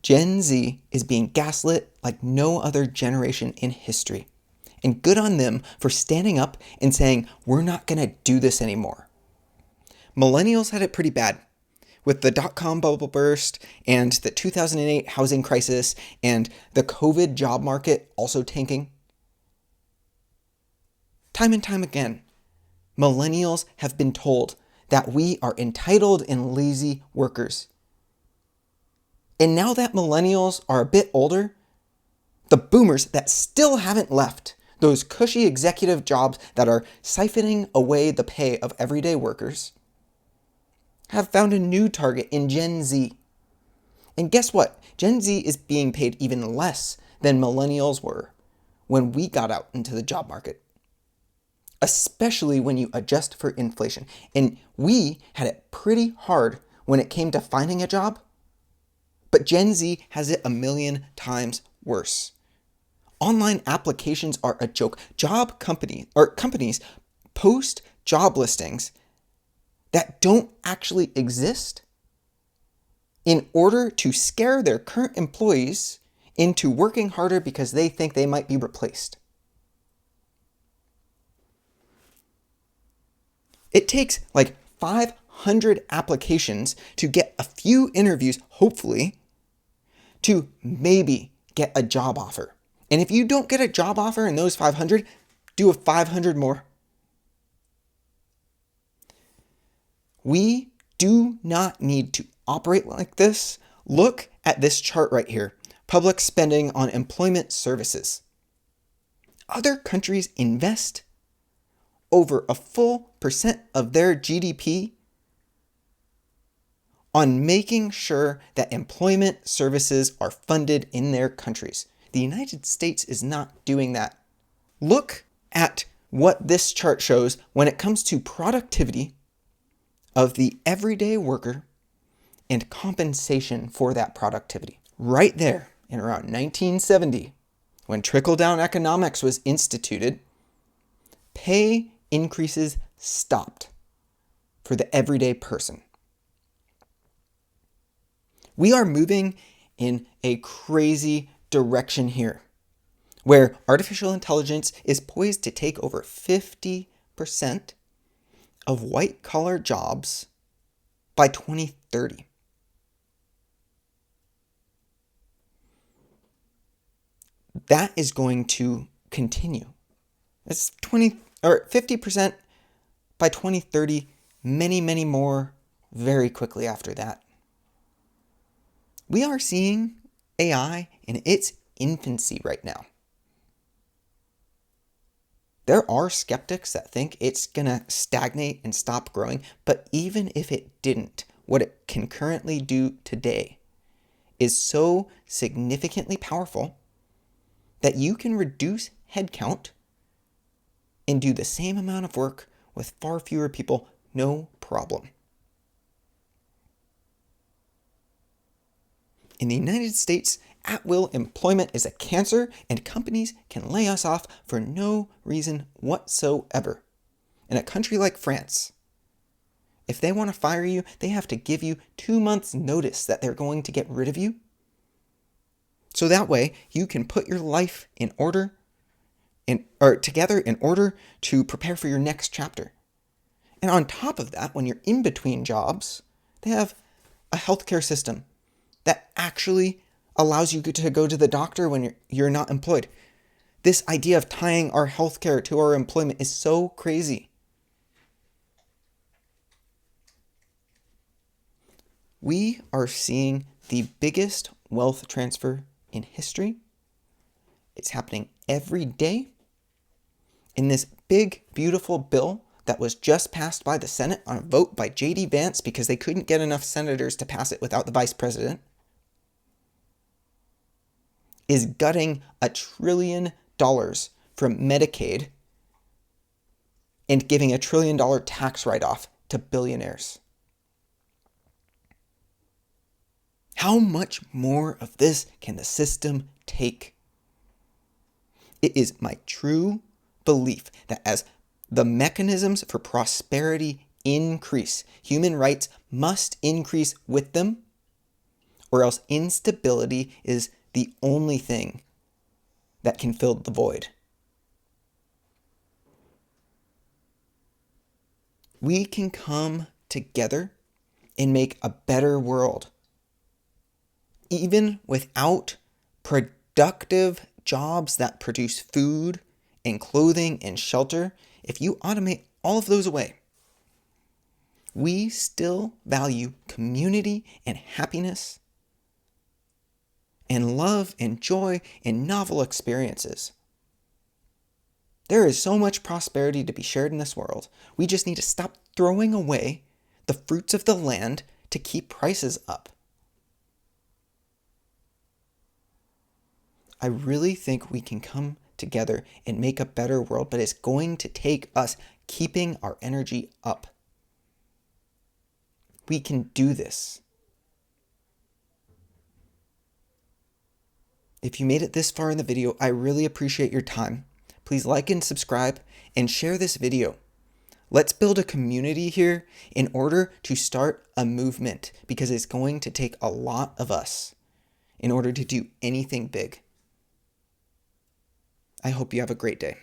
Gen Z is being gaslit like no other generation in history. And good on them for standing up and saying, we're not going to do this anymore. Millennials had it pretty bad with the dot-com bubble burst and the 2008 housing crisis and the COVID job market also tanking. Time and time again, millennials have been told that we are entitled and lazy workers. And now that millennials are a bit older, the boomers that still haven't left those cushy executive jobs that are siphoning away the pay of everyday workers have found a new target in Gen Z. And guess what? Gen Z is being paid even less than millennials were when we got out into the job market, especially when you adjust for inflation. And we had it pretty hard when it came to finding a job, but Gen Z has it a million times worse. Online applications are a joke. Companies post job listings that don't actually exist in order to scare their current employees into working harder because they think they might be replaced. It takes like 500 applications to get a few interviews, hopefully, to maybe get a job offer. And if you don't get a job offer in those 500, do a 500 more. We do not need to operate like this. Look at this chart right here. Public spending on employment services. Other countries invest over a full percent of their GDP on making sure that employment services are funded in their countries. The United States is not doing that. Look at what this chart shows when it comes to productivity of the everyday worker and compensation for that productivity. Right there in around 1970, when trickle-down economics was instituted, pay increases stopped for the everyday person. We are moving in a crazy direction here, where artificial intelligence is poised to take over 50% of white-collar jobs by 2030. That is going to continue. That's 50% by 2030, many, many more very quickly after that. We are seeing AI in its infancy right now. There are skeptics that think it's going to stagnate and stop growing, but even if it didn't, what it can currently do today is so significantly powerful that you can reduce headcount and do the same amount of work with far fewer people, no problem. In the United States, at-will employment is a cancer, and companies can lay us off for no reason whatsoever. In a country like France, if they want to fire you, they have to give you 2 months' notice that they're going to get rid of you. So that way, you can put your life in order, together in order to prepare for your next chapter. And on top of that, when you're in between jobs, they have a healthcare system that actually allows you to go to the doctor when you're not employed. This idea of tying our healthcare to our employment is so crazy. We are seeing the biggest wealth transfer in history. It's happening every day. In this big, beautiful bill that was just passed by the Senate on a vote by J.D. Vance because they couldn't get enough senators to pass it without the vice president, is gutting $1 trillion from Medicaid and giving $1 trillion tax write-off to billionaires. How much more of this can the system take? It is my true belief that as the mechanisms for prosperity increase, human rights must increase with them, or else instability is the only thing that can fill the void. We can come together and make a better world, even without productive jobs that produce food and clothing and shelter. If you automate all of those away, we still value community and happiness and love and joy and novel experiences. There is so much prosperity to be shared in this world. We just need to stop throwing away the fruits of the land to keep prices up. I really think we can come together and make a better world, but it's going to take us keeping our energy up. We can do this. If you made it this far in the video, I really appreciate your time. Please like and subscribe and share this video. Let's build a community here in order to start a movement, because it's going to take a lot of us in order to do anything big. I hope you have a great day.